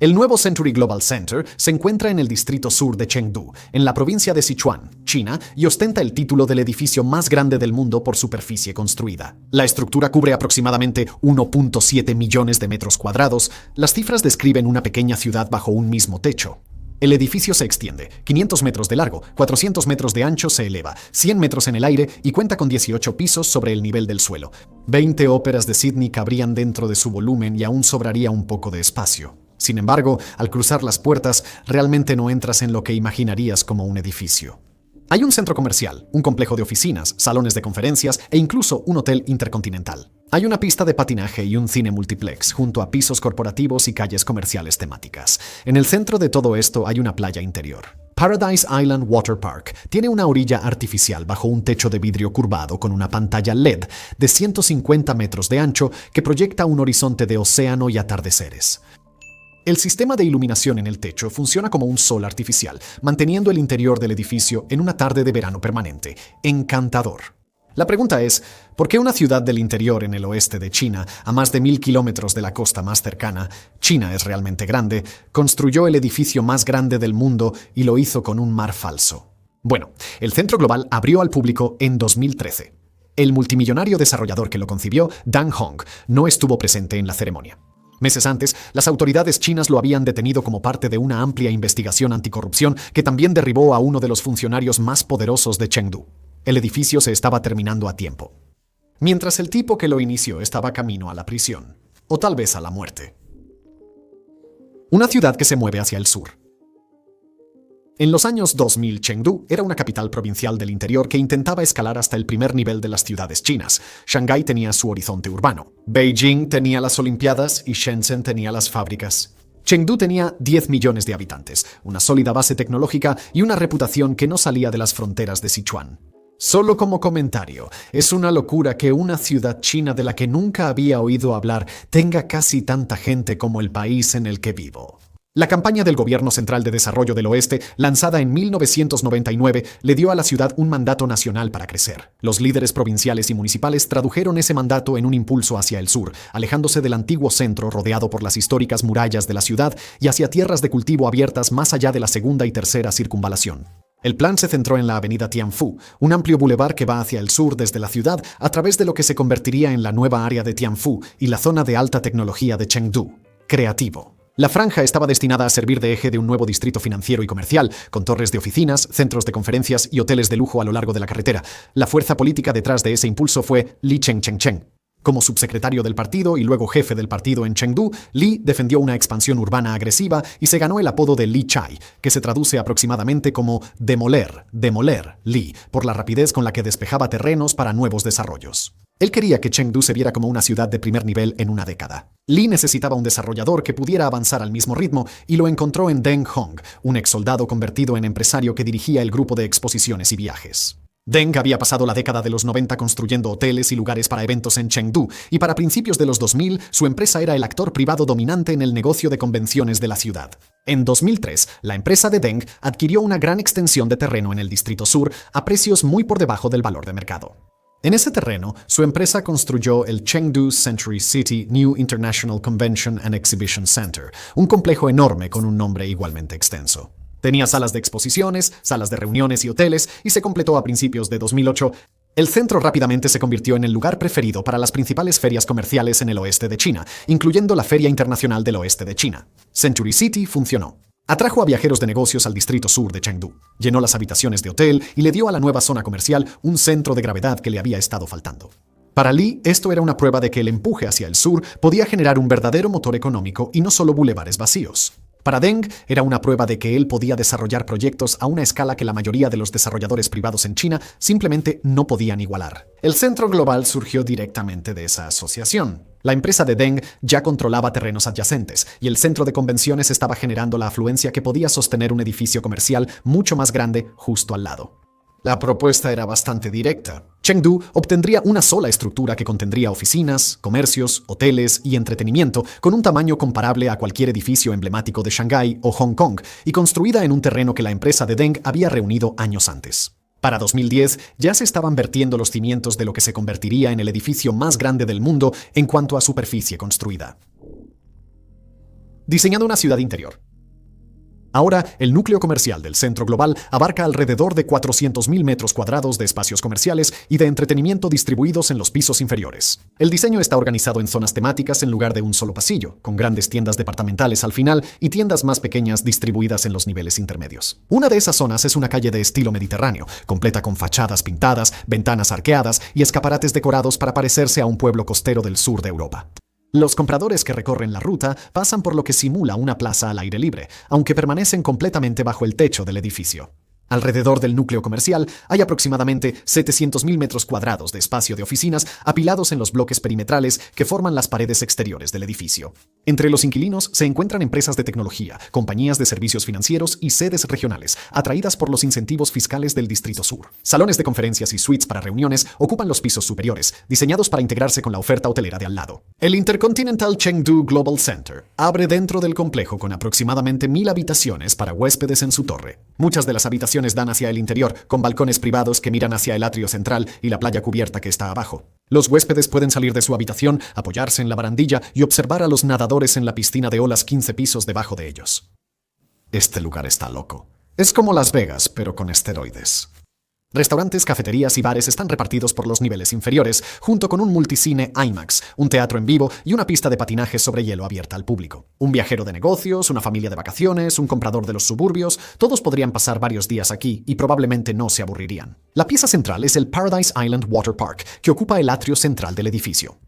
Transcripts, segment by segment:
El nuevo Century Global Center se encuentra en el distrito sur de Chengdu, en la provincia de Sichuan, China, y ostenta el título del edificio más grande del mundo por superficie construida. La estructura cubre aproximadamente 1.7 millones de metros cuadrados. Las cifras describen una pequeña ciudad bajo un mismo techo. El edificio se extiende, 500 metros de largo, 400 metros de ancho, se eleva, 100 metros en el aire y cuenta con 18 pisos sobre el nivel del suelo. 20 óperas de Sydney cabrían dentro de su volumen y aún sobraría un poco de espacio. Sin embargo, al cruzar las puertas, realmente no entras en lo que imaginarías como un edificio. Hay un centro comercial, un complejo de oficinas, salones de conferencias e incluso un hotel intercontinental. Hay una pista de patinaje y un cine multiplex, junto a pisos corporativos y calles comerciales temáticas. En el centro de todo esto hay una playa interior. Paradise Island Water Park tiene una orilla artificial bajo un techo de vidrio curvado con una pantalla LED de 150 metros de ancho que proyecta un horizonte de océano y atardeceres. El sistema de iluminación en el techo funciona como un sol artificial, manteniendo el interior del edificio en una tarde de verano permanente. Encantador. La pregunta es, ¿por qué una ciudad del interior en el oeste de China, a más de 1000 kilómetros de la costa más cercana, China es realmente grande, construyó el edificio más grande del mundo y lo hizo con un mar falso? Bueno, el Centro Global abrió al público en 2013. El multimillonario desarrollador que lo concibió, Dan Hong, no estuvo presente en la ceremonia. Meses antes, las autoridades chinas lo habían detenido como parte de una amplia investigación anticorrupción que también derribó a uno de los funcionarios más poderosos de Chengdu. El edificio se estaba terminando a tiempo, mientras el tipo que lo inició estaba camino a la prisión, o tal vez a la muerte. Una ciudad que se mueve hacia el sur. En los años 2000, Chengdu era una capital provincial del interior que intentaba escalar hasta el primer nivel de las ciudades chinas. Shanghái tenía su horizonte urbano. Beijing tenía las Olimpiadas y Shenzhen tenía las fábricas. Chengdu tenía 10 millones de habitantes, una sólida base tecnológica y una reputación que no salía de las fronteras de Sichuan. Solo como comentario, es una locura que una ciudad china de la que nunca había oído hablar tenga casi tanta gente como el país en el que vivo. La campaña del Gobierno Central de Desarrollo del Oeste, lanzada en 1999, le dio a la ciudad un mandato nacional para crecer. Los líderes provinciales y municipales tradujeron ese mandato en un impulso hacia el sur, alejándose del antiguo centro rodeado por las históricas murallas de la ciudad y hacia tierras de cultivo abiertas más allá de la segunda y tercera circunvalación. El plan se centró en la avenida Tianfu, un amplio bulevar que va hacia el sur desde la ciudad a través de lo que se convertiría en la nueva área de Tianfu y la zona de alta tecnología de Chengdu. Creativo. La franja estaba destinada a servir de eje de un nuevo distrito financiero y comercial, con torres de oficinas, centros de conferencias y hoteles de lujo a lo largo de la carretera. La fuerza política detrás de ese impulso fue Li Chengcheng. Como subsecretario del partido y luego jefe del partido en Chengdu, Li defendió una expansión urbana agresiva y se ganó el apodo de Li Chai, que se traduce aproximadamente como demoler Li, por la rapidez con la que despejaba terrenos para nuevos desarrollos. Él quería que Chengdu se viera como una ciudad de primer nivel en una década. Li necesitaba un desarrollador que pudiera avanzar al mismo ritmo y lo encontró en Deng Hong, un exsoldado convertido en empresario que dirigía el grupo de exposiciones y viajes. Deng había pasado la década de los 90 construyendo hoteles y lugares para eventos en Chengdu, y para principios de los 2000 su empresa era el actor privado dominante en el negocio de convenciones de la ciudad. En 2003, la empresa de Deng adquirió una gran extensión de terreno en el distrito sur a precios muy por debajo del valor de mercado. En ese terreno, su empresa construyó el Chengdu Century City New International Convention and Exhibition Center, un complejo enorme con un nombre igualmente extenso. Tenía salas de exposiciones, salas de reuniones y hoteles, y se completó a principios de 2008. El centro rápidamente se convirtió en el lugar preferido para las principales ferias comerciales en el oeste de China, incluyendo la Feria Internacional del Oeste de China. Century City funcionó. Atrajo a viajeros de negocios al distrito sur de Chengdu, llenó las habitaciones de hotel y le dio a la nueva zona comercial un centro de gravedad que le había estado faltando. Para Li, esto era una prueba de que el empuje hacia el sur podía generar un verdadero motor económico y no solo bulevares vacíos. Para Deng, era una prueba de que él podía desarrollar proyectos a una escala que la mayoría de los desarrolladores privados en China simplemente no podían igualar. El Centro Global surgió directamente de esa asociación. La empresa de Deng ya controlaba terrenos adyacentes, y el centro de convenciones estaba generando la afluencia que podía sostener un edificio comercial mucho más grande justo al lado. La propuesta era bastante directa. Chengdu obtendría una sola estructura que contendría oficinas, comercios, hoteles y entretenimiento con un tamaño comparable a cualquier edificio emblemático de Shanghái o Hong Kong y construida en un terreno que la empresa de Deng había reunido años antes. Para 2010 ya se estaban vertiendo los cimientos de lo que se convertiría en el edificio más grande del mundo en cuanto a superficie construida. Diseñando una ciudad interior. Ahora, el núcleo comercial del centro global abarca alrededor de 400.000 metros cuadrados de espacios comerciales y de entretenimiento distribuidos en los pisos inferiores. El diseño está organizado en zonas temáticas en lugar de un solo pasillo, con grandes tiendas departamentales al final y tiendas más pequeñas distribuidas en los niveles intermedios. Una de esas zonas es una calle de estilo mediterráneo, completa con fachadas pintadas, ventanas arqueadas y escaparates decorados para parecerse a un pueblo costero del sur de Europa. Los compradores que recorren la ruta pasan por lo que simula una plaza al aire libre, aunque permanecen completamente bajo el techo del edificio. Alrededor del núcleo comercial hay aproximadamente 700.000 metros cuadrados de espacio de oficinas apilados en los bloques perimetrales que forman las paredes exteriores del edificio. Entre los inquilinos se encuentran empresas de tecnología, compañías de servicios financieros y sedes regionales, atraídas por los incentivos fiscales del Distrito Sur. Salones de conferencias y suites para reuniones ocupan los pisos superiores, diseñados para integrarse con la oferta hotelera de al lado. El Intercontinental Chengdu Global Center abre dentro del complejo con aproximadamente 1.000 habitaciones para huéspedes en su torre. Muchas de las habitaciones dan hacia el interior, con balcones privados que miran hacia el atrio central y la playa cubierta que está abajo. Los huéspedes pueden salir de su habitación, apoyarse en la barandilla y observar a los nadadores en la piscina de olas 15 pisos debajo de ellos. Este lugar está loco. Es como Las Vegas, pero con esteroides. Restaurantes, cafeterías y bares están repartidos por los niveles inferiores, junto con un multicine IMAX, un teatro en vivo y una pista de patinaje sobre hielo abierta al público. Un viajero de negocios, una familia de vacaciones, un comprador de los suburbios, todos podrían pasar varios días aquí y probablemente no se aburrirían. La pieza central es el Paradise Island Water Park, que ocupa el atrio central del edificio.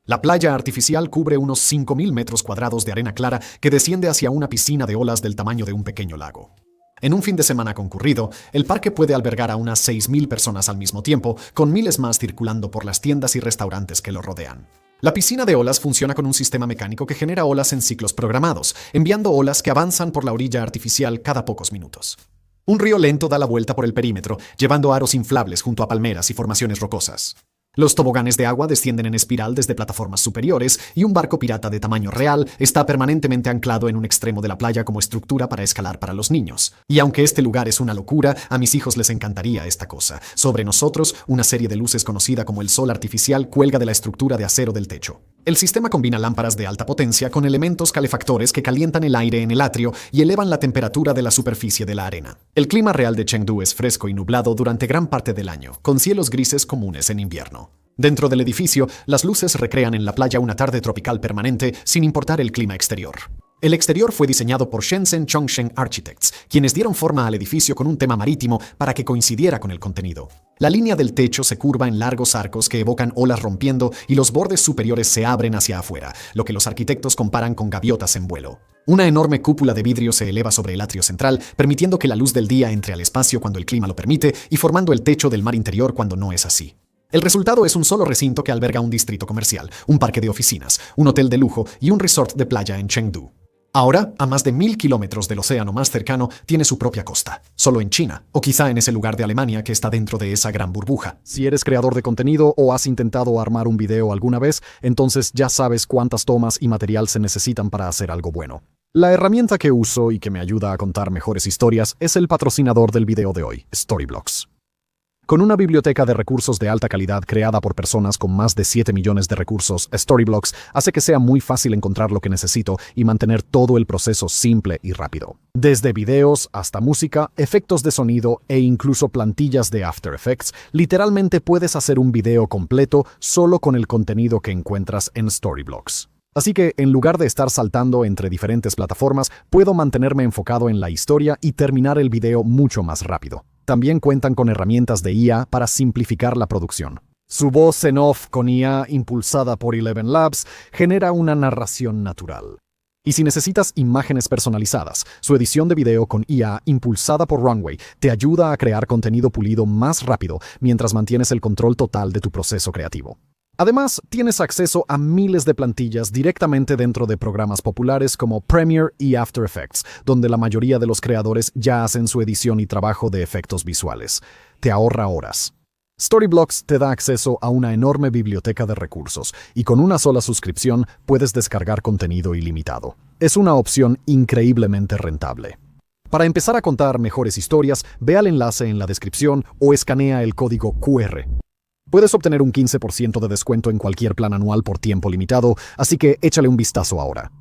La playa artificial cubre unos 5.000 metros cuadrados de arena clara que desciende hacia una piscina de olas del tamaño de un pequeño lago. En un fin de semana concurrido, el parque puede albergar a unas 6.000 personas al mismo tiempo, con miles más circulando por las tiendas y restaurantes que lo rodean. La piscina de olas funciona con un sistema mecánico que genera olas en ciclos programados, enviando olas que avanzan por la orilla artificial cada pocos minutos. Un río lento da la vuelta por el perímetro, llevando aros inflables junto a palmeras y formaciones rocosas. Los toboganes de agua descienden en espiral desde plataformas superiores y un barco pirata de tamaño real está permanentemente anclado en un extremo de la playa como estructura para escalar para los niños. Y aunque este lugar es una locura, a mis hijos les encantaría esta cosa. Sobre nosotros, una serie de luces conocida como el sol artificial cuelga de la estructura de acero del techo. El sistema combina lámparas de alta potencia con elementos calefactores que calientan el aire en el atrio y elevan la temperatura de la superficie de la arena. El clima real de Chengdu es fresco y nublado durante gran parte del año, con cielos grises comunes en invierno. Dentro del edificio, las luces recrean en la playa una tarde tropical permanente sin importar el clima exterior. El exterior fue diseñado por Shenzhen Chongsheng Architects, quienes dieron forma al edificio con un tema marítimo para que coincidiera con el contenido. La línea del techo se curva en largos arcos que evocan olas rompiendo y los bordes superiores se abren hacia afuera, lo que los arquitectos comparan con gaviotas en vuelo. Una enorme cúpula de vidrio se eleva sobre el atrio central, permitiendo que la luz del día entre al espacio cuando el clima lo permite y formando el techo del mar interior cuando no es así. El resultado es un solo recinto que alberga un distrito comercial, un parque de oficinas, un hotel de lujo y un resort de playa en Chengdu. Ahora, a más de 1.000 kilómetros del océano más cercano, tiene su propia costa, solo en China, o quizá en ese lugar de Alemania que está dentro de esa gran burbuja. Si eres creador de contenido o has intentado armar un video alguna vez, entonces ya sabes cuántas tomas y material se necesitan para hacer algo bueno. La herramienta que uso y que me ayuda a contar mejores historias es el patrocinador del video de hoy, Storyblocks. Con una biblioteca de recursos de alta calidad creada por personas con más de 7 millones de recursos, Storyblocks hace que sea muy fácil encontrar lo que necesito y mantener todo el proceso simple y rápido. Desde videos hasta música, efectos de sonido e incluso plantillas de After Effects, literalmente puedes hacer un video completo solo con el contenido que encuentras en Storyblocks. Así que, en lugar de estar saltando entre diferentes plataformas, puedo mantenerme enfocado en la historia y terminar el video mucho más rápido. También cuentan con herramientas de IA para simplificar la producción. Su voz en off con IA impulsada por Eleven Labs genera una narración natural. Y si necesitas imágenes personalizadas, su edición de video con IA impulsada por Runway te ayuda a crear contenido pulido más rápido mientras mantienes el control total de tu proceso creativo. Además, tienes acceso a miles de plantillas directamente dentro de programas populares como Premiere y After Effects, donde la mayoría de los creadores ya hacen su edición y trabajo de efectos visuales. Te ahorra horas. Storyblocks te da acceso a una enorme biblioteca de recursos y con una sola suscripción puedes descargar contenido ilimitado. Es una opción increíblemente rentable. Para empezar a contar mejores historias, ve al enlace en la descripción o escanea el código QR. Puedes obtener un 15% de descuento en cualquier plan anual por tiempo limitado, así que échale un vistazo ahora.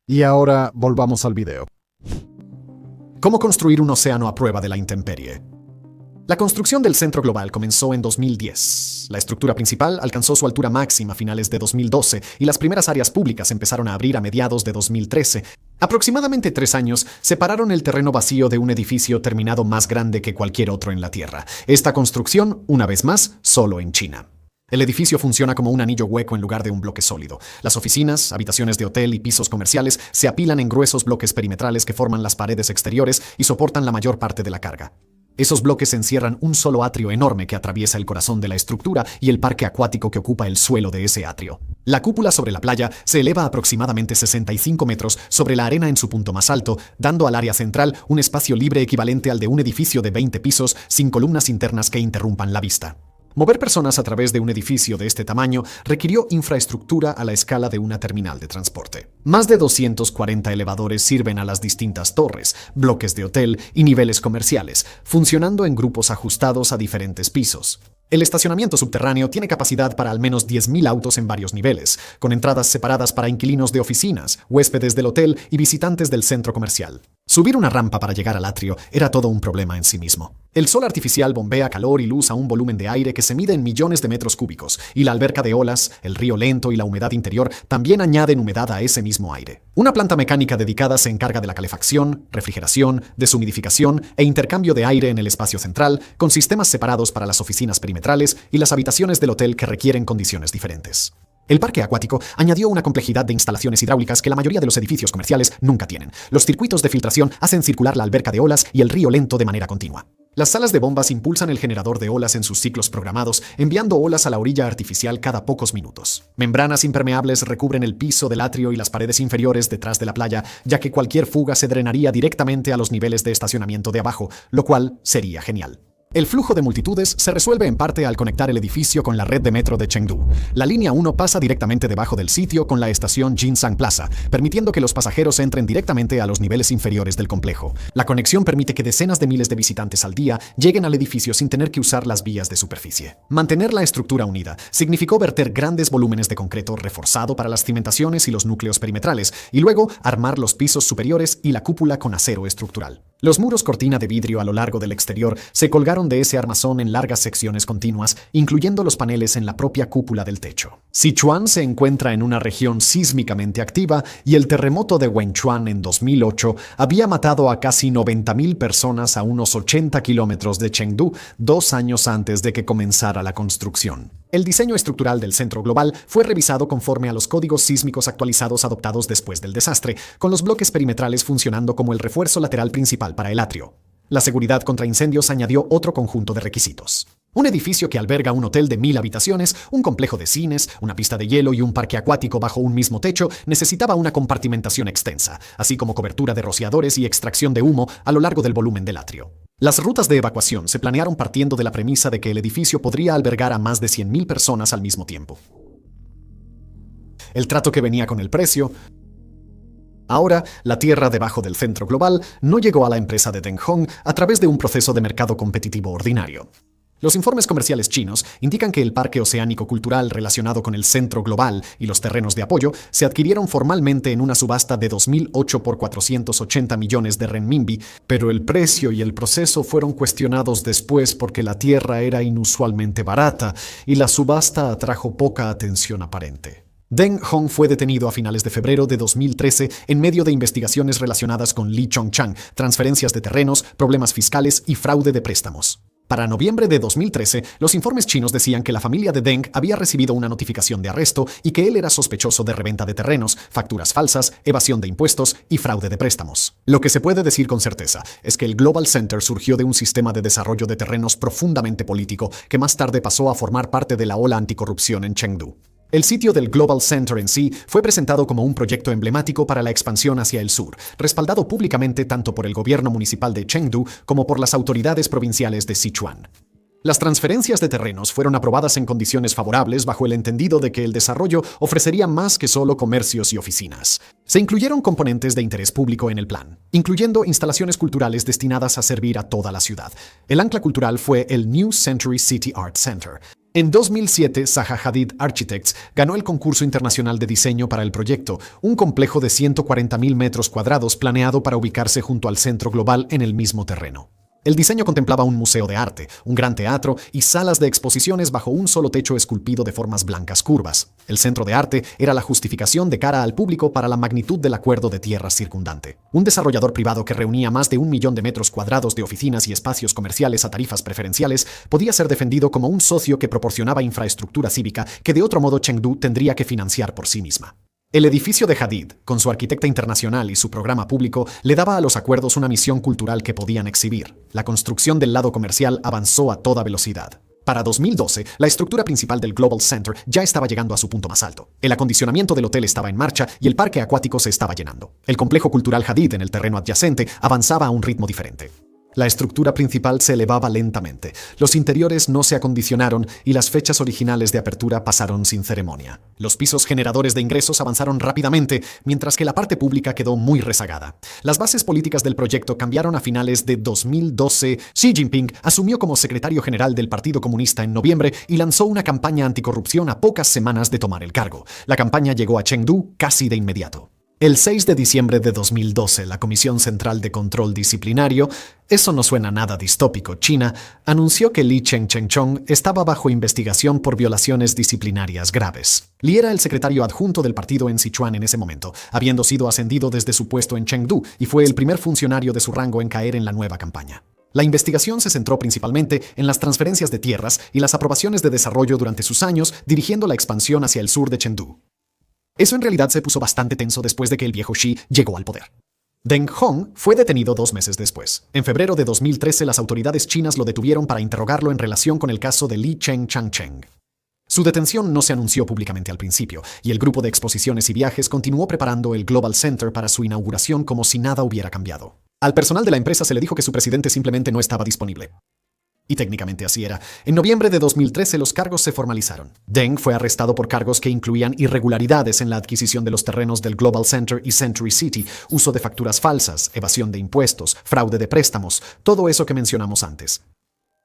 Y ahora volvamos al video. ¿Cómo construir un océano a prueba de la intemperie? La construcción del centro global comenzó en 2010. La estructura principal alcanzó su altura máxima a finales de 2012 y las primeras áreas públicas empezaron a abrir a mediados de 2013. Aproximadamente 3 años separaron el terreno vacío de un edificio terminado más grande que cualquier otro en la Tierra. Esta construcción, una vez más, solo en China. El edificio funciona como un anillo hueco en lugar de un bloque sólido. Las oficinas, habitaciones de hotel y pisos comerciales se apilan en gruesos bloques perimetrales que forman las paredes exteriores y soportan la mayor parte de la carga. Esos bloques encierran un solo atrio enorme que atraviesa el corazón de la estructura y el parque acuático que ocupa el suelo de ese atrio. La cúpula sobre la playa se eleva aproximadamente 65 metros sobre la arena en su punto más alto, dando al área central un espacio libre equivalente al de un edificio de 20 pisos sin columnas internas que interrumpan la vista. Mover personas a través de un edificio de este tamaño requirió infraestructura a la escala de una terminal de transporte. Más de 240 elevadores sirven a las distintas torres, bloques de hotel y niveles comerciales, funcionando en grupos ajustados a diferentes pisos. El estacionamiento subterráneo tiene capacidad para al menos 10.000 autos en varios niveles, con entradas separadas para inquilinos de oficinas, huéspedes del hotel y visitantes del centro comercial. Subir una rampa para llegar al atrio era todo un problema en sí mismo. El sol artificial bombea calor y luz a un volumen de aire que se mide en millones de metros cúbicos, y la alberca de olas, el río lento y la humedad interior también añaden humedad a ese mismo aire. Una planta mecánica dedicada se encarga de la calefacción, refrigeración, deshumidificación e intercambio de aire en el espacio central, con sistemas separados para las oficinas perimetrales y las habitaciones del hotel que requieren condiciones diferentes. El parque acuático añadió una complejidad de instalaciones hidráulicas que la mayoría de los edificios comerciales nunca tienen. Los circuitos de filtración hacen circular la alberca de olas y el río lento de manera continua. Las salas de bombas impulsan el generador de olas en sus ciclos programados, enviando olas a la orilla artificial cada pocos minutos. Membranas impermeables recubren el piso del atrio y las paredes inferiores detrás de la playa, ya que cualquier fuga se drenaría directamente a los niveles de estacionamiento de abajo, lo cual sería genial. El flujo de multitudes se resuelve en parte al conectar el edificio con la red de metro de Chengdu. La línea 1 pasa directamente debajo del sitio con la estación Jinsang Plaza, permitiendo que los pasajeros entren directamente a los niveles inferiores del complejo. La conexión permite que decenas de miles de visitantes al día lleguen al edificio sin tener que usar las vías de superficie. Mantener la estructura unida significó verter grandes volúmenes de concreto reforzado para las cimentaciones y los núcleos perimetrales, y luego armar los pisos superiores y la cúpula con acero estructural. Los muros cortina de vidrio a lo largo del exterior se colgaron de ese armazón en largas secciones continuas, incluyendo los paneles en la propia cúpula del techo. Sichuan se encuentra en una región sísmicamente activa y el terremoto de Wenchuan en 2008 había matado a casi 90.000 personas a unos 80 kilómetros de Chengdu 2 años antes de que comenzara la construcción. El diseño estructural del centro global fue revisado conforme a los códigos sísmicos actualizados adoptados después del desastre, con los bloques perimetrales funcionando como el refuerzo lateral principal para el atrio. La seguridad contra incendios añadió otro conjunto de requisitos. Un edificio que alberga un hotel de 1.000 habitaciones, un complejo de cines, una pista de hielo y un parque acuático bajo un mismo techo necesitaba una compartimentación extensa, así como cobertura de rociadores y extracción de humo a lo largo del volumen del atrio. Las rutas de evacuación se planearon partiendo de la premisa de que el edificio podría albergar a más de 100.000 personas al mismo tiempo. El trato que venía con el precio. Ahora, la tierra debajo del centro global no llegó a la empresa de Deng Hong a través de un proceso de mercado competitivo ordinario. Los informes comerciales chinos indican que el parque oceánico cultural relacionado con el centro global y los terrenos de apoyo se adquirieron formalmente en una subasta de 2008 por 480 millones de renminbi, pero el precio y el proceso fueron cuestionados después porque la tierra era inusualmente barata y la subasta atrajo poca atención aparente. Deng Hong fue detenido a finales de febrero de 2013 en medio de investigaciones relacionadas con Li Chongchang, transferencias de terrenos, problemas fiscales y fraude de préstamos. Para noviembre de 2013, los informes chinos decían que la familia de Deng había recibido una notificación de arresto y que él era sospechoso de reventa de terrenos, facturas falsas, evasión de impuestos y fraude de préstamos. Lo que se puede decir con certeza es que el Global Center surgió de un sistema de desarrollo de terrenos profundamente político que más tarde pasó a formar parte de la ola anticorrupción en Chengdu. El sitio del Global Center en sí fue presentado como un proyecto emblemático para la expansión hacia el sur, respaldado públicamente tanto por el gobierno municipal de Chengdu como por las autoridades provinciales de Sichuan. Las transferencias de terrenos fueron aprobadas en condiciones favorables bajo el entendido de que el desarrollo ofrecería más que solo comercios y oficinas. Se incluyeron componentes de interés público en el plan, incluyendo instalaciones culturales destinadas a servir a toda la ciudad. El ancla cultural fue el New Century City Art Center. En 2007, Zaha Hadid Architects ganó el concurso internacional de diseño para el proyecto, un complejo de 140.000 metros cuadrados planeado para ubicarse junto al centro global en el mismo terreno. El diseño contemplaba un museo de arte, un gran teatro y salas de exposiciones bajo un solo techo esculpido de formas blancas curvas. El centro de arte era la justificación de cara al público para la magnitud del acuerdo de tierras circundante. Un desarrollador privado que reunía más de 1 millón de metros cuadrados de oficinas y espacios comerciales a tarifas preferenciales podía ser defendido como un socio que proporcionaba infraestructura cívica que de otro modo Chengdu tendría que financiar por sí misma. El edificio de Hadid, con su arquitecta internacional y su programa público, le daba a los acuerdos una misión cultural que podían exhibir. La construcción del lado comercial avanzó a toda velocidad. Para 2012, la estructura principal del Global Center ya estaba llegando a su punto más alto. El acondicionamiento del hotel estaba en marcha y el parque acuático se estaba llenando. El complejo cultural Hadid en el terreno adyacente avanzaba a un ritmo diferente. La estructura principal se elevaba lentamente, los interiores no se acondicionaron y las fechas originales de apertura pasaron sin ceremonia. Los pisos generadores de ingresos avanzaron rápidamente, mientras que la parte pública quedó muy rezagada. Las bases políticas del proyecto cambiaron a finales de 2012. Xi Jinping asumió como secretario general del Partido Comunista en noviembre y lanzó una campaña anticorrupción a pocas semanas de tomar el cargo. La campaña llegó a Chengdu casi de inmediato. El 6 de diciembre de 2012, la Comisión Central de Control Disciplinario, eso no suena nada distópico, China, anunció que Li Chengcheng estaba bajo investigación por violaciones disciplinarias graves. Li era el secretario adjunto del partido en Sichuan en ese momento, habiendo sido ascendido desde su puesto en Chengdu, y fue el primer funcionario de su rango en caer en la nueva campaña. La investigación se centró principalmente en las transferencias de tierras y las aprobaciones de desarrollo durante sus años, dirigiendo la expansión hacia el sur de Chengdu. Eso en realidad se puso bastante tenso después de que el viejo Xi llegó al poder. Deng Hong fue detenido 2 meses después. En febrero de 2013, las autoridades chinas lo detuvieron para interrogarlo en relación con el caso de Li Chengcheng. Su detención no se anunció públicamente al principio, y el grupo de exposiciones y viajes continuó preparando el Global Center para su inauguración como si nada hubiera cambiado. Al personal de la empresa se le dijo que su presidente simplemente no estaba disponible. Y técnicamente así era. En noviembre de 2013 los cargos se formalizaron. Deng fue arrestado por cargos que incluían irregularidades en la adquisición de los terrenos del Global Center y Century City, uso de facturas falsas, evasión de impuestos, fraude de préstamos, todo eso que mencionamos antes.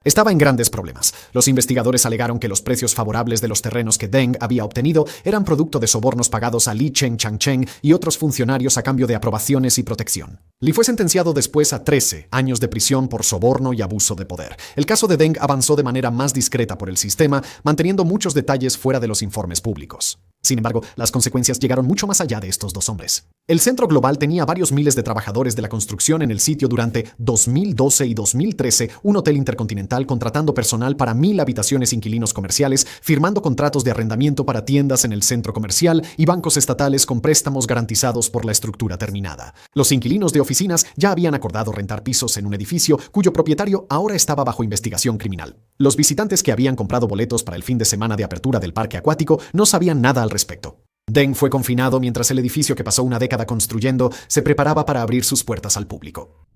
Estaba en grandes problemas. Los investigadores alegaron que los precios favorables de los terrenos que Deng había obtenido eran producto de sobornos pagados a Li Chengcheng y otros funcionarios a cambio de aprobaciones y protección. Li fue sentenciado después a 13 años de prisión por soborno y abuso de poder. El caso de Deng avanzó de manera más discreta por el sistema, manteniendo muchos detalles fuera de los informes públicos. Sin embargo, las consecuencias llegaron mucho más allá de estos dos hombres. El centro global tenía varios miles de trabajadores de la construcción en el sitio durante 2012 y 2013, un hotel intercontinental contratando personal para 1,000 habitaciones, inquilinos comerciales, firmando contratos de arrendamiento para tiendas en el centro comercial y bancos estatales con préstamos garantizados por la estructura terminada. Los inquilinos de oficinas ya habían acordado rentar pisos en un edificio cuyo propietario ahora estaba bajo investigación criminal. Los visitantes que habían comprado boletos para el fin de semana de apertura del parque acuático no sabían nada al respecto. Deng fue confinado mientras el edificio que pasó una década construyendo se preparaba para abrir sus puertas al público.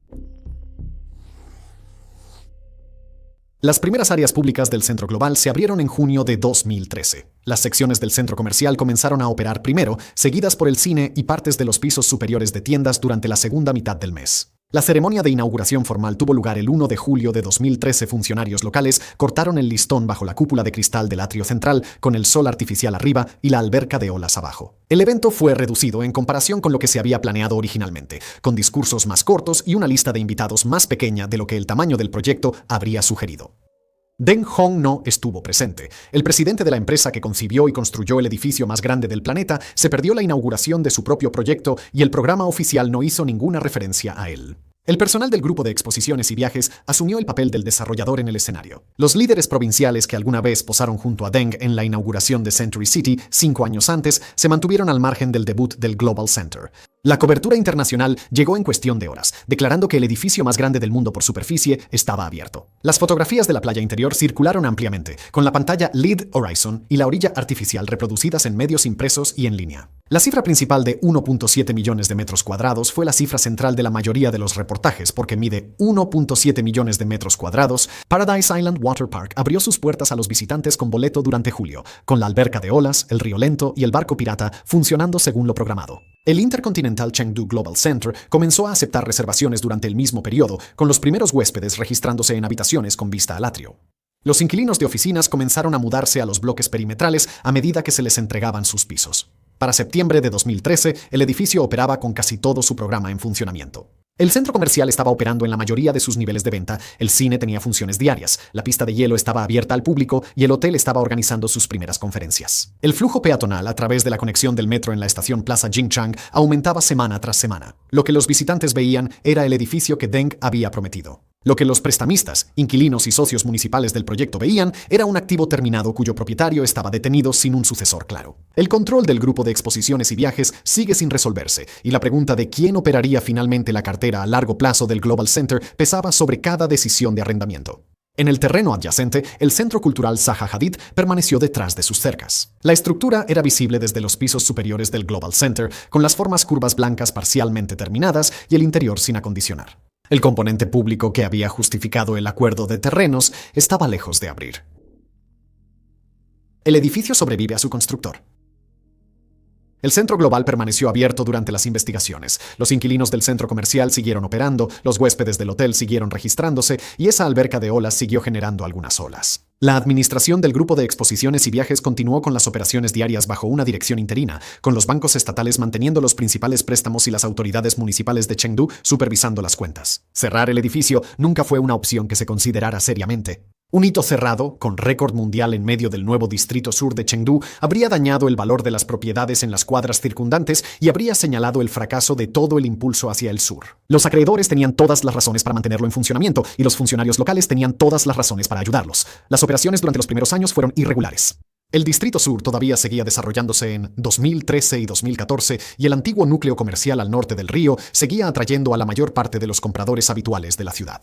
Las primeras áreas públicas del centro global se abrieron en junio de 2013. Las secciones del centro comercial comenzaron a operar primero, seguidas por el cine y partes de los pisos superiores de tiendas durante la segunda mitad del mes. La ceremonia de inauguración formal tuvo lugar el 1 de julio de 2013. Funcionarios locales cortaron el listón bajo la cúpula de cristal del atrio central, con el sol artificial arriba y la alberca de olas abajo. El evento fue reducido en comparación con lo que se había planeado originalmente, con discursos más cortos y una lista de invitados más pequeña de lo que el tamaño del proyecto habría sugerido. Deng Hong no estuvo presente. El presidente de la empresa que concibió y construyó el edificio más grande del planeta se perdió la inauguración de su propio proyecto y el programa oficial no hizo ninguna referencia a él. El personal del grupo de exposiciones y viajes asumió el papel del desarrollador en el escenario. Los líderes provinciales que alguna vez posaron junto a Deng en la inauguración de Century City 5 años antes se mantuvieron al margen del debut del Global Center. La cobertura internacional llegó en cuestión de horas, declarando que el edificio más grande del mundo por superficie estaba abierto. Las fotografías de la playa interior circularon ampliamente, con la pantalla LED Horizon y la orilla artificial reproducidas en medios impresos y en línea. La cifra principal de 1.7 millones de metros cuadrados fue la cifra central de la mayoría de los reportajes, porque mide 1.7 millones de metros cuadrados. Paradise Island Water Park abrió sus puertas a los visitantes con boleto durante julio, con la alberca de olas, el río lento y el barco pirata funcionando según lo programado. El Intercontinental Chengdu Global Center comenzó a aceptar reservaciones durante el mismo periodo, con los primeros huéspedes registrándose en habitaciones con vista al atrio. Los inquilinos de oficinas comenzaron a mudarse a los bloques perimetrales a medida que se les entregaban sus pisos. Para septiembre de 2013, el edificio operaba con casi todo su programa en funcionamiento. El centro comercial estaba operando en la mayoría de sus niveles de venta, el cine tenía funciones diarias, la pista de hielo estaba abierta al público y el hotel estaba organizando sus primeras conferencias. El flujo peatonal a través de la conexión del metro en la estación Plaza Jinchang aumentaba semana tras semana. Lo que los visitantes veían era el edificio que Deng había prometido. Lo que los prestamistas, inquilinos y socios municipales del proyecto veían era un activo terminado cuyo propietario estaba detenido sin un sucesor claro. El control del grupo de exposiciones y viajes sigue sin resolverse, y la pregunta de quién operaría finalmente la cartera a largo plazo del Global Center pesaba sobre cada decisión de arrendamiento. En el terreno adyacente, el Centro Cultural Zaha Hadid permaneció detrás de sus cercas. La estructura era visible desde los pisos superiores del Global Center, con las formas curvas blancas parcialmente terminadas y el interior sin acondicionar. El componente público que había justificado el acuerdo de terrenos estaba lejos de abrir. El edificio sobrevive a su constructor. El centro global permaneció abierto durante las investigaciones. Los inquilinos del centro comercial siguieron operando, los huéspedes del hotel siguieron registrándose y esa alberca de olas siguió generando algunas olas. La administración del grupo de exposiciones y viajes continuó con las operaciones diarias bajo una dirección interina, con los bancos estatales manteniendo los principales préstamos y las autoridades municipales de Chengdu supervisando las cuentas. Cerrar el edificio nunca fue una opción que se considerara seriamente. Un hito cerrado, con récord mundial en medio del nuevo distrito sur de Chengdu, habría dañado el valor de las propiedades en las cuadras circundantes y habría señalado el fracaso de todo el impulso hacia el sur. Los acreedores tenían todas las razones para mantenerlo en funcionamiento y los funcionarios locales tenían todas las razones para ayudarlos. Las operaciones durante los primeros años fueron irregulares. El Distrito Sur todavía seguía desarrollándose en 2013 y 2014 y el antiguo núcleo comercial al norte del río seguía atrayendo a la mayor parte de los compradores habituales de la ciudad.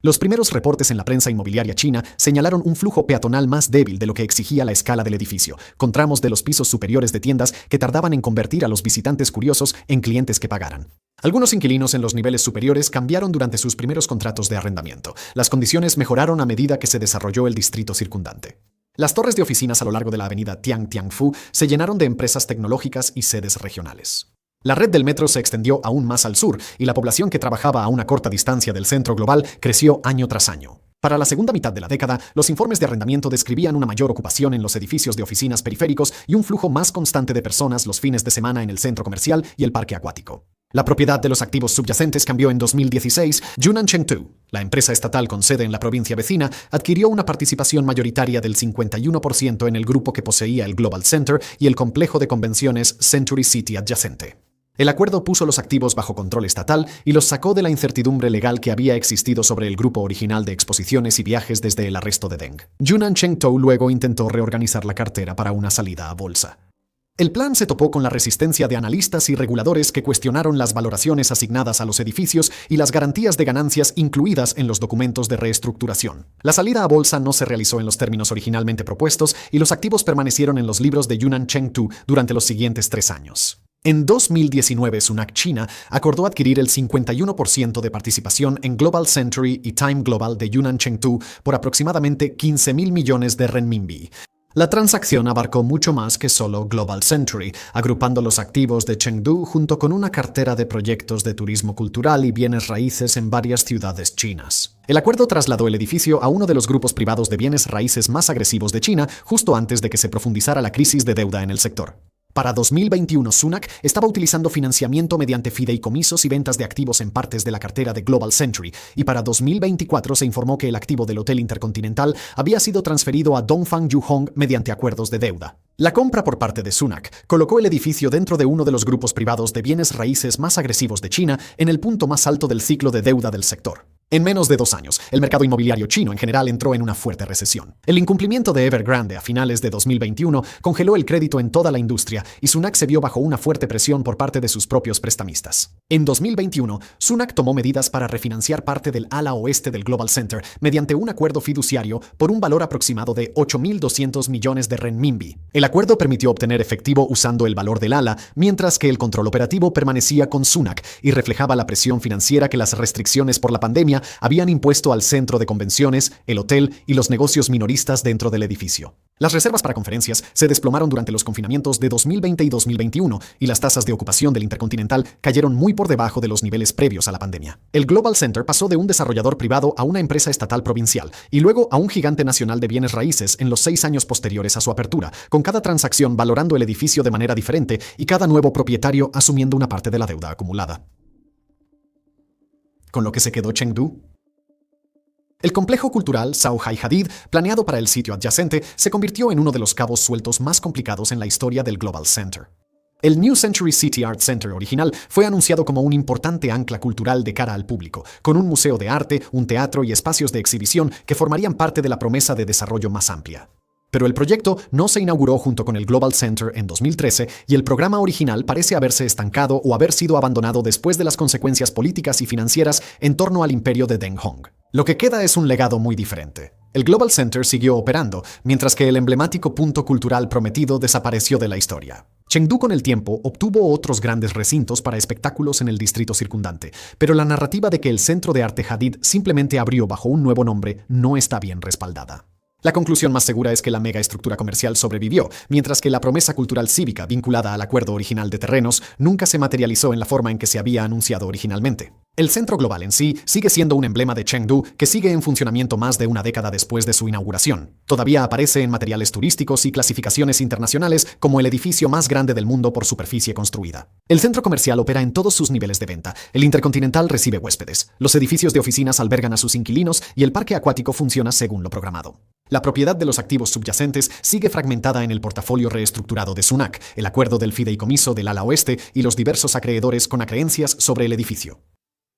Los primeros reportes en la prensa inmobiliaria china señalaron un flujo peatonal más débil de lo que exigía la escala del edificio, con tramos de los pisos superiores de tiendas que tardaban en convertir a los visitantes curiosos en clientes que pagaran. Algunos inquilinos en los niveles superiores cambiaron durante sus primeros contratos de arrendamiento. Las condiciones mejoraron a medida que se desarrolló el distrito circundante. Las torres de oficinas a lo largo de la avenida Tianfu se llenaron de empresas tecnológicas y sedes regionales. La red del metro se extendió aún más al sur y la población que trabajaba a una corta distancia del centro global creció año tras año. Para la segunda mitad de la década, los informes de arrendamiento describían una mayor ocupación en los edificios de oficinas periféricos y un flujo más constante de personas los fines de semana en el centro comercial y el parque acuático. La propiedad de los activos subyacentes cambió en 2016. Yunnan Chengdu, la empresa estatal con sede en la provincia vecina, adquirió una participación mayoritaria del 51% en el grupo que poseía el Global Center y el complejo de convenciones Century City adyacente. El acuerdo puso los activos bajo control estatal y los sacó de la incertidumbre legal que había existido sobre el grupo original de exposiciones y viajes desde el arresto de Deng. Yunnan Chengdu luego intentó reorganizar la cartera para una salida a bolsa. El plan se topó con la resistencia de analistas y reguladores que cuestionaron las valoraciones asignadas a los edificios y las garantías de ganancias incluidas en los documentos de reestructuración. La salida a bolsa no se realizó en los términos originalmente propuestos y los activos permanecieron en los libros de Yunnan Chengdu durante los siguientes 3 años. En 2019, Sunac China acordó adquirir el 51% de participación en Global Century y Time Global de Yunnan Chengdu por aproximadamente 15.000 millones de renminbi. La transacción abarcó mucho más que solo Global Century, agrupando los activos de Chengdu junto con una cartera de proyectos de turismo cultural y bienes raíces en varias ciudades chinas. El acuerdo trasladó el edificio a uno de los grupos privados de bienes raíces más agresivos de China justo antes de que se profundizara la crisis de deuda en el sector. Para 2021, Sunac estaba utilizando financiamiento mediante fideicomisos y ventas de activos en partes de la cartera de Global Century, y para 2024 se informó que el activo del Hotel Intercontinental había sido transferido a Dongfang Yuhong mediante acuerdos de deuda. La compra por parte de Sunac colocó el edificio dentro de uno de los grupos privados de bienes raíces más agresivos de China en el punto más alto del ciclo de deuda del sector. En menos de 2 años, el mercado inmobiliario chino en general entró en una fuerte recesión. El incumplimiento de Evergrande a finales de 2021 congeló el crédito en toda la industria y Sunac se vio bajo una fuerte presión por parte de sus propios prestamistas. En 2021, Sunac tomó medidas para refinanciar parte del ala oeste del Global Center mediante un acuerdo fiduciario por un valor aproximado de 8.200 millones de renminbi. El acuerdo permitió obtener efectivo usando el valor del ala, mientras que el control operativo permanecía con Sunac y reflejaba la presión financiera que las restricciones por la pandemia pandemia habían impuesto al centro de convenciones, el hotel y los negocios minoristas dentro del edificio. Las reservas para conferencias se desplomaron durante los confinamientos de 2020 y 2021 y las tasas de ocupación del Intercontinental cayeron muy por debajo de los niveles previos a la pandemia. El Global Center pasó de un desarrollador privado a una empresa estatal provincial y luego a un gigante nacional de bienes raíces en los 6 años posteriores a su apertura, con cada transacción valorando el edificio de manera diferente y cada nuevo propietario asumiendo una parte de la deuda acumulada. ¿Con lo que se quedó Chengdu? El complejo cultural Zaha Hadid, planeado para el sitio adyacente, se convirtió en uno de los cabos sueltos más complicados en la historia del Global Center. El New Century City Art Center original fue anunciado como un importante ancla cultural de cara al público, con un museo de arte, un teatro y espacios de exhibición que formarían parte de la promesa de desarrollo más amplia. Pero el proyecto no se inauguró junto con el Global Center en 2013 y el programa original parece haberse estancado o haber sido abandonado después de las consecuencias políticas y financieras en torno al imperio de Deng Hong. Lo que queda es un legado muy diferente. El Global Center siguió operando, mientras que el emblemático punto cultural prometido desapareció de la historia. Chengdu con el tiempo obtuvo otros grandes recintos para espectáculos en el distrito circundante, pero la narrativa de que el Centro de Arte Hadid simplemente abrió bajo un nuevo nombre no está bien respaldada. La conclusión más segura es que la megaestructura comercial sobrevivió, mientras que la promesa cultural cívica vinculada al acuerdo original de terrenos nunca se materializó en la forma en que se había anunciado originalmente. El centro global en sí sigue siendo un emblema de Chengdu que sigue en funcionamiento más de una década después de su inauguración. Todavía aparece en materiales turísticos y clasificaciones internacionales como el edificio más grande del mundo por superficie construida. El centro comercial opera en todos sus niveles de venta, el Intercontinental recibe huéspedes, los edificios de oficinas albergan a sus inquilinos y el parque acuático funciona según lo programado. La propiedad de los activos subyacentes sigue fragmentada en el portafolio reestructurado de Sunac, el acuerdo del fideicomiso del ala oeste y los diversos acreedores con acreencias sobre el edificio.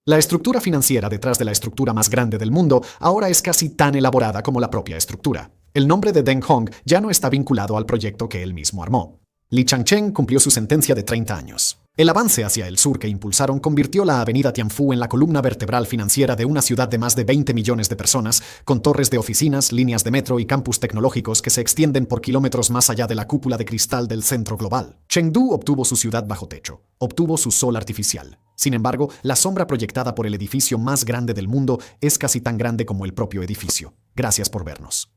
La estructura financiera detrás de la estructura más grande del mundo ahora es casi tan elaborada como la propia estructura. El nombre de Deng Hong ya no está vinculado al proyecto que él mismo armó. Li Changcheng cumplió su sentencia de 30 años. El avance hacia el sur que impulsaron convirtió la avenida Tianfu en la columna vertebral financiera de una ciudad de más de 20 millones de personas, con torres de oficinas, líneas de metro y campus tecnológicos que se extienden por kilómetros más allá de la cúpula de cristal del centro global. Chengdu obtuvo su ciudad bajo techo, obtuvo su sol artificial. Sin embargo, la sombra proyectada por el edificio más grande del mundo es casi tan grande como el propio edificio. Gracias por vernos.